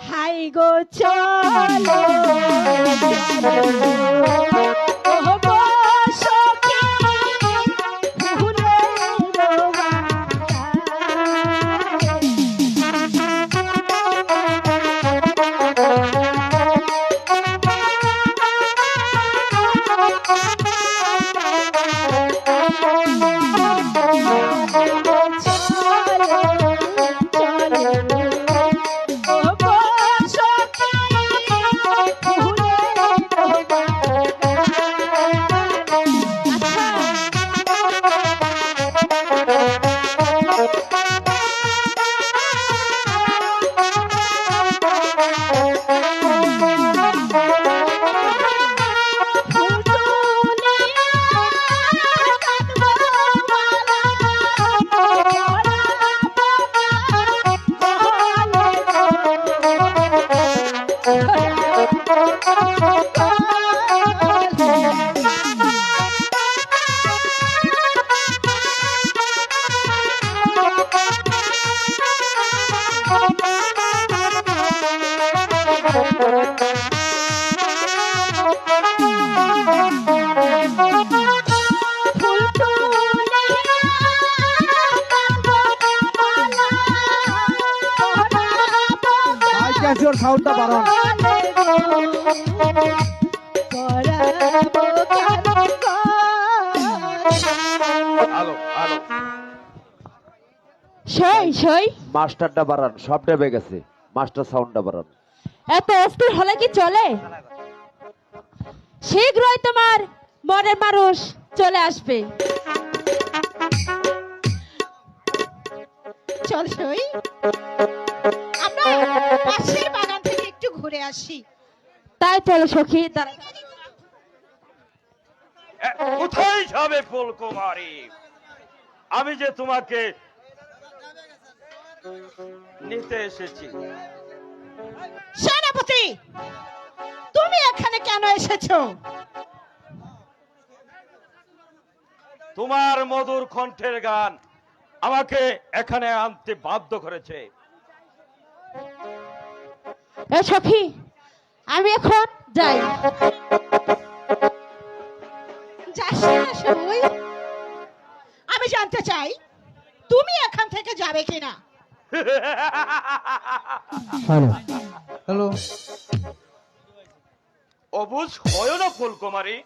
High গো চলো ও গো সখী ফুলের ক্যাসিওর সাউন্ডটা বাড়ান। আলো আলো সই সই মাস্টারটা বাড়ান, সব ডেবে গেছে, মাস্টার সাউন্ডটা বাড়ান। এত অস্থির হলে কি চলে? শীঘ্রই তোমার মনের মানুষ চলে আসবে। চল সই, আমরা পাশের বাগান থেকে একটু ঘুরে আসি। তাই চলো সখী। কোথায় যাবে ফুলকুমারী? আমি যে তোমাকে নিতে এসেছি। সেনাপতি, তুমি এখানে কেন এসেছো? তোমার মধুর কণ্ঠের গান আমাকে এখানে আনতে বাধ্য করেছে। এ সখী, আমি এখন যাই। যাস না সই, আমি জানতে চাই তুমি এখান থেকে যাবে কিনা। হ্যালো, অবুঝ হয় না ফুলকুমারী,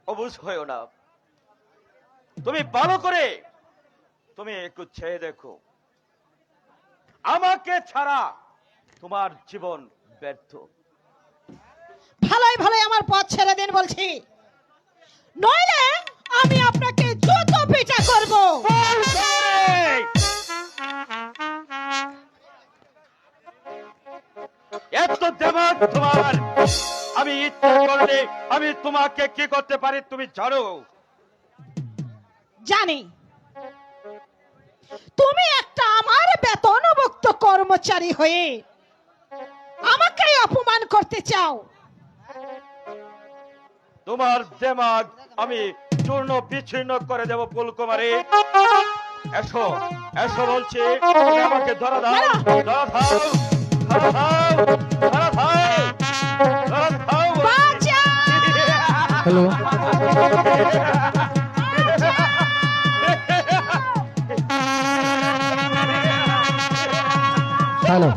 অবুঝ হয় না। তুমি ভালো করে তুমি একটু চেয়ে দেখো, আমাকে ছাড়া তোমার জীবন ব্যর্থ। ভালোই ভালোই আমার পথ ছেড়ে দিন বলছি, নইলে আমি আপনাকে জুতো পিটা করব। এত দেমাগ তোমার! আমি ইচ্ছা করলে আমি তোমাকে কি করতে পারি তুমি জানো? জানি তুমি একটা আমার বেতনভুক্ত কর্মচারী হয়ে আমাকে অপমান করতে চাও। তোমার দেমাগ আমি চূর্ণ বিচ্ছিন্ন করে দেব ফুলকুমারী। এসো এসো বলছি, তুমি আমাকে ধরা দাও, ধরা দাও, ধরা দাও, ধরা দাও, ধরা দাও বলছি। বাঁচা! Hello, hello.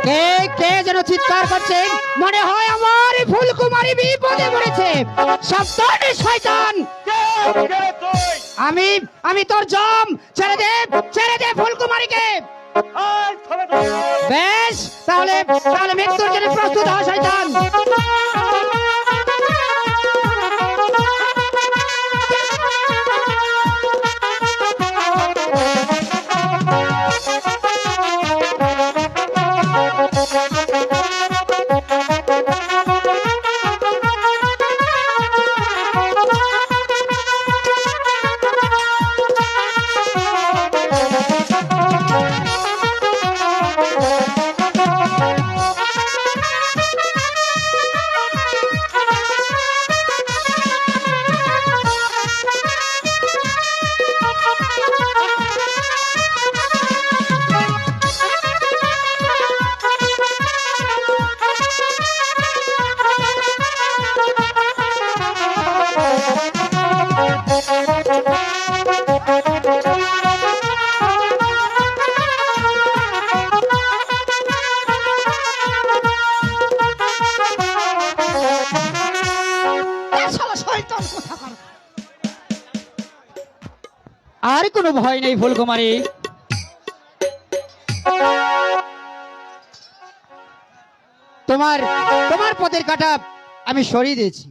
কে কে যেন চিৎকার করছে, মনে হয় আমার ফুলকুমারী বিপদে পড়েছে। সাবধানে শয়তান, কে তুই? আমি আমি তোর জম। ছেড়ে দে ফুলকুমারীকে। আয়, ধরে দাও। বেশ, তাহলে তাহলে মৃত্যুর জন্য প্রস্তুত হ শয়তান। আর কোনো ভয় নেই ফুলকুমারী। তোমার তোমার পথের কাটা আমি সরিয়ে দিয়েছি।